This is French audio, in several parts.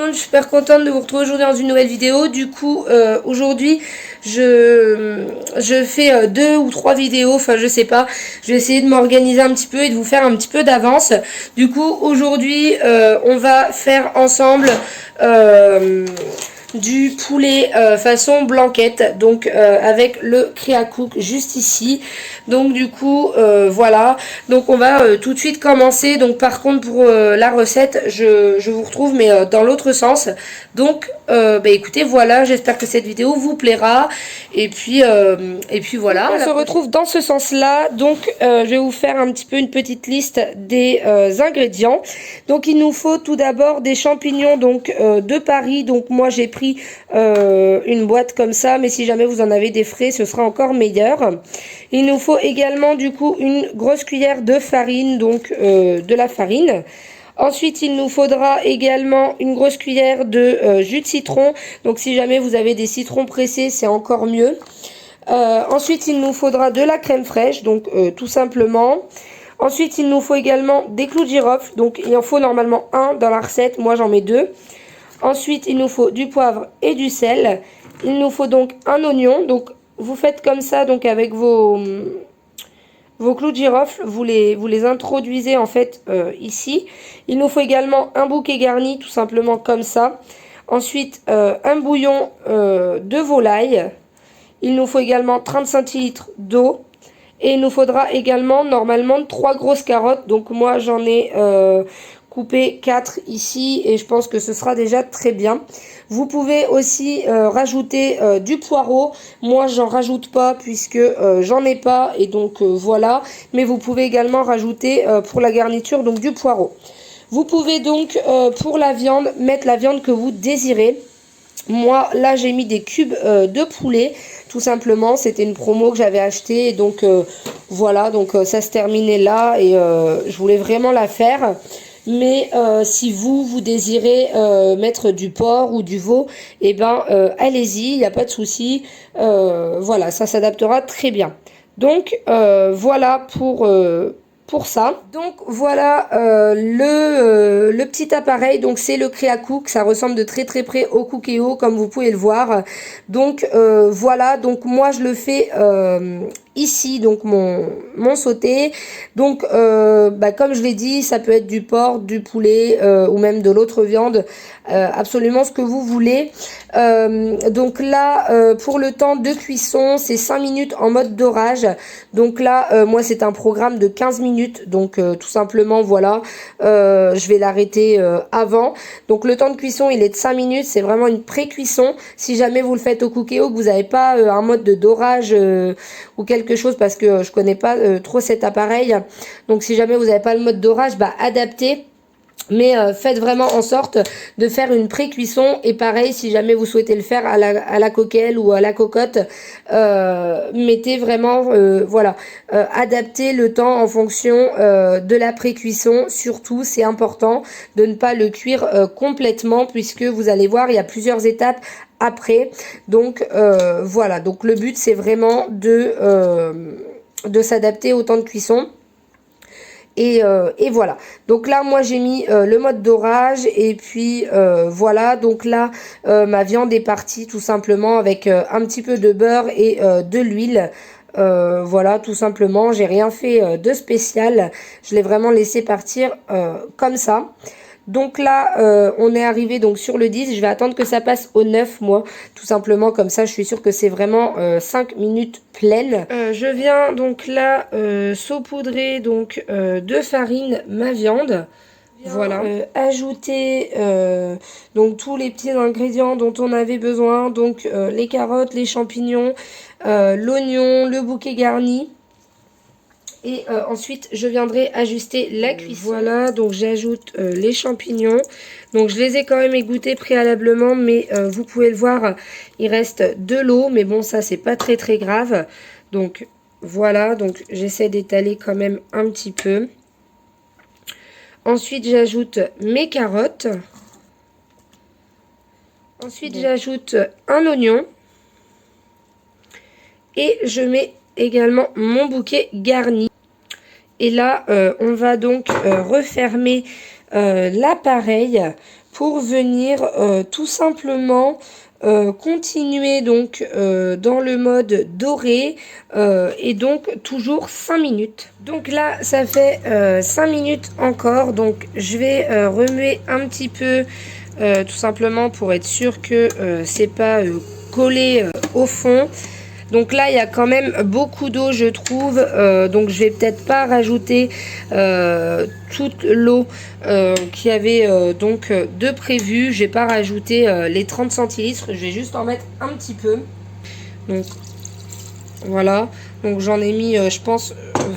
monde, je suis super contente de vous retrouver aujourd'hui dans une nouvelle vidéo. Du coup, aujourd'hui, je fais 2 ou 3 vidéos, enfin je sais pas. Je vais essayer de m'organiser un petit peu et de vous faire un petit peu d'avance. Du coup, aujourd'hui, on va faire ensemble du poulet façon blanquette, donc avec le Kriakook juste ici. Donc du coup voilà, donc on va tout de suite commencer. Donc par contre pour la recette je vous retrouve mais dans l'autre sens. Donc bah écoutez, voilà, j'espère que cette vidéo vous plaira et puis voilà, on se retrouve dans ce sens là. Donc je vais vous faire un petit peu une petite liste des ingrédients. Donc il nous faut tout d'abord des champignons donc de Paris. Donc moi j'ai pris une boîte comme ça, mais si jamais vous en avez des frais, ce sera encore meilleur. Il nous faut également du coup une grosse cuillère de farine, donc de la farine. Ensuite, il nous faudra également une grosse cuillère de jus de citron. Donc si jamais vous avez des citrons pressés, c'est encore mieux. Ensuite, il nous faudra de la crème fraîche, donc tout simplement. Ensuite, il nous faut également des clous de girofle. Donc il en faut normalement un dans la recette, moi j'en mets 2. Ensuite, il nous faut du poivre et du sel. Il nous faut donc un oignon. Donc, vous faites comme ça, donc avec vos clous de girofle, vous les introduisez en fait ici. Il nous faut également un bouquet garni, tout simplement comme ça. Ensuite, un bouillon de volaille. Il nous faut également 30 centilitres d'eau. Et il nous faudra également normalement 3 grosses carottes. Donc moi j'en ai coupé 4 ici et je pense que ce sera déjà très bien. Vous pouvez aussi rajouter du poireau. Moi j'en rajoute pas puisque j'en ai pas et donc voilà. Mais vous pouvez également rajouter pour la garniture donc du poireau. Vous pouvez donc pour la viande mettre la viande que vous désirez. Moi là j'ai mis des cubes de poulet, tout simplement, c'était une promo que j'avais achetée et donc voilà, donc ça se terminait là et je voulais vraiment la faire. Mais si vous désirez mettre du porc ou du veau, et ben allez-y, il n'y a pas de souci. Voilà, ça s'adaptera très bien. Donc voilà pour ça. Donc voilà le petit appareil. Donc c'est le Kriakook, ça ressemble de très très près au Cookéo comme vous pouvez le voir. Donc voilà, donc moi je le fais ici, donc mon sauté. Donc comme je l'ai dit, ça peut être du porc, du poulet ou même de l'autre viande, absolument ce que vous voulez. Donc là pour le temps de cuisson, c'est 5 minutes en mode dorage. Donc là moi c'est un programme de 15 minutes, donc tout simplement voilà, je vais l'arrêter avant. Donc le temps de cuisson il est de 5 minutes, c'est vraiment une pré-cuisson. Si jamais vous le faites au Cookéo, que vous n'avez pas un mode de dorage ou quelque chose, parce que je connais pas trop cet appareil, donc si jamais vous n'avez pas le mode dorage, bah adaptez. Mais faites vraiment en sorte de faire une pré-cuisson. Et pareil, si jamais vous souhaitez le faire à la coquelle ou à la cocotte, mettez vraiment, voilà, adaptez le temps en fonction de la pré-cuisson. Surtout, c'est important de ne pas le cuire complètement, puisque vous allez voir, il y a plusieurs étapes après. Donc voilà, donc le but c'est vraiment de s'adapter au temps de cuisson. Et voilà, donc là moi j'ai mis le mode dorage et puis voilà, donc là ma viande est partie tout simplement avec un petit peu de beurre et de l'huile. Voilà, tout simplement, j'ai rien fait de spécial, je l'ai vraiment laissé partir comme ça. Donc là, on est arrivé donc sur le 10. Je vais attendre que ça passe au 9, moi. Tout simplement, comme ça, je suis sûre que c'est vraiment 5 minutes pleines. Je viens donc là saupoudrer donc de farine ma viande. Voilà. Ajouter donc tous les petits ingrédients dont on avait besoin. Donc les carottes, les champignons, l'oignon, le bouquet garni. Et ensuite, je viendrai ajuster la cuisson. Voilà, donc j'ajoute les champignons. Donc je les ai quand même égouttés préalablement, mais vous pouvez le voir, il reste de l'eau. Mais bon, ça, c'est pas très très grave. Donc voilà, donc j'essaie d'étaler quand même un petit peu. Ensuite, j'ajoute mes carottes. Ensuite, j'ajoute un oignon. Et je mets également mon bouquet garni. Et là, on va donc refermer l'appareil pour venir tout simplement continuer donc dans le mode doré et donc toujours 5 minutes. Donc là ça fait 5 minutes encore, donc je vais remuer un petit peu tout simplement pour être sûr que c'est pas collé au fond. Donc là, il y a quand même beaucoup d'eau, je trouve. Donc je vais peut-être pas rajouter toute l'eau qu'il y avait donc de prévu. Je vais pas rajouter les 30 centilitres. Je vais juste en mettre un petit peu. Donc voilà. Donc j'en ai mis, je pense,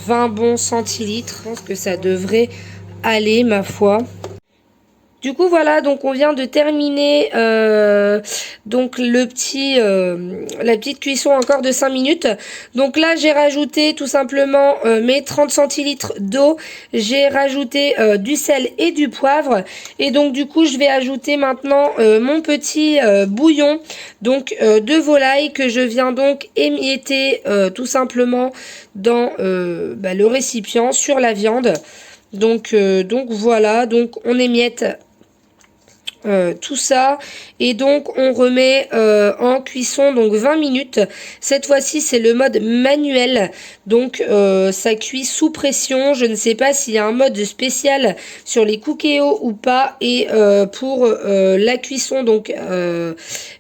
20 bons centilitres. Je pense que ça devrait aller, ma foi. Du coup voilà, donc on vient de terminer donc la petite cuisson encore de 5 minutes. Donc là j'ai rajouté tout simplement mes 30 centilitres d'eau, j'ai rajouté du sel et du poivre, et donc du coup je vais ajouter maintenant mon petit bouillon donc de volaille que je viens donc émietter tout simplement dans le récipient sur la viande. Donc voilà, donc on émiette tout ça, et donc on remet en cuisson donc 20 minutes. Cette fois-ci c'est le mode manuel, donc ça cuit sous pression. Je ne sais pas s'il y a un mode spécial sur les Cookéo ou pas, et pour la cuisson donc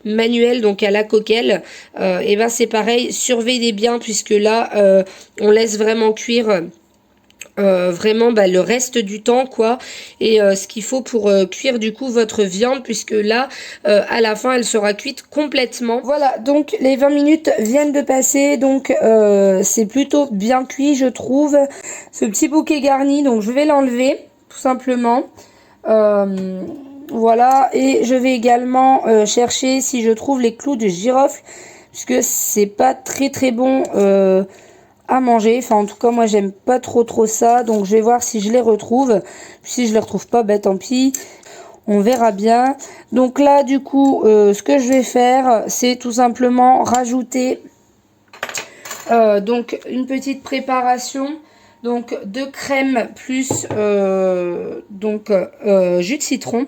manuelle, donc à la coquelle, et ben c'est pareil, surveillez bien puisque là on laisse vraiment cuire vraiment le reste du temps quoi, et ce qu'il faut pour cuire du coup votre viande, puisque là à la fin elle sera cuite complètement. Voilà, donc les 20 minutes viennent de passer, donc c'est plutôt bien cuit je trouve, ce petit bouquet garni. Donc je vais l'enlever tout simplement, voilà, et je vais également chercher si je trouve les clous de girofle, puisque c'est pas très bon à manger. Enfin en tout cas moi j'aime pas trop ça, donc je vais voir si je les retrouve. Si je les retrouve pas, tant pis, on verra bien. Donc là du coup ce que je vais faire c'est tout simplement rajouter donc une petite préparation donc de crème plus jus de citron.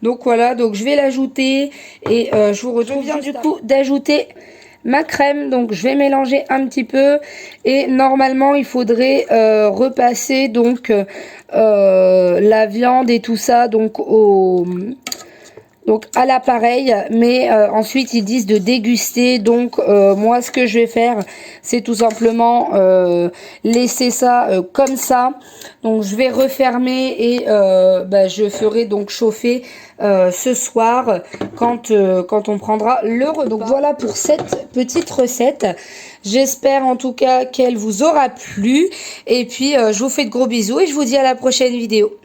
Donc voilà, donc je vais l'ajouter, et je vous retrouve. Je viens du coup d'ajouter ma crème, donc je vais mélanger un petit peu, et normalement il faudrait repasser donc la viande et tout ça donc à l'appareil, mais ensuite ils disent de déguster. Donc moi ce que je vais faire c'est tout simplement laisser ça comme ça. Donc je vais refermer, et je ferai donc chauffer ce soir quand on prendra le repas. Donc voilà pour cette petite recette. J'espère en tout cas qu'elle vous aura plu, et puis je vous fais de gros bisous et je vous dis à la prochaine vidéo.